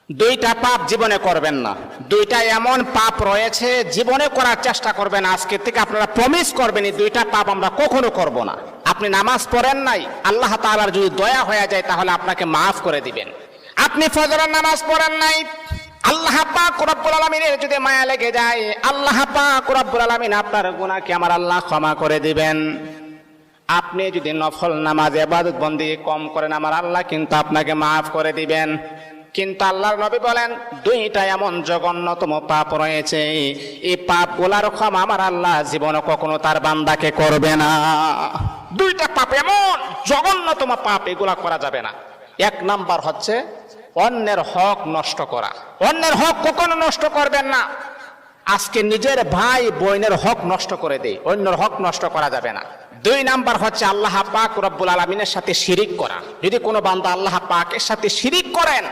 দুইটা পাপ জীবনে করবেন না। দুইটা এমন পাপ রয়েছে জীবনে করার চেষ্টা করবেন, আজকে থেকে আপনারা প্রমিস করবেন এই দুইটা পাপ আমরা কখনো করব না। আপনি নামাজ পড়েন নাই, আল্লাহ তাআলার যদি দয়া হয়ে যায় তাহলে আপনাকে মাফ করে দিবেন। আপনি ফজরের নামাজ পড়েন নাই, আল্লাহ পাক রব্বুল আলামিনের যদি মায়া লেগে যায়, আল্লাহ পাক রব্বুল আলামিন আপনার গুনাহকে আমার আল্লাহ ক্ষমা করে দিবেন। আপনি যদি নফল নামাজ ইবাদত বন্দেগী কম করেন, আমার আল্লাহ কিন্তু আপনাকে মাফ করে দিবেন। কিন্তু আল্লাহর নবী বলেন দুইটা এমন জঘন্যতম পাপ রয়েছে, এই পাপগুলার ক্ষমা আমার আল্লাহ জীবনে কখনো তার বান্দাকে করবে না। দুইটা পাপ এমন জঘন্যতম পাপ, এগুলা করা যাবে না। এক নাম্বার হচ্ছে অন্যের হক নষ্ট করা। অন্যের হক কখনো নষ্ট করবেন না। আজকে নিজের ভাই বোনের হক নষ্ট করে দেয়, অন্যের হক নষ্ট করা যাবে না। দুই নাম্বার হচ্ছে আল্লাহ পাক রব্বুল আলামিনের সাথে শিরিক করা। যদি কোনো বান্দা আল্লাহ পাকের সাথে শিরিক করেন,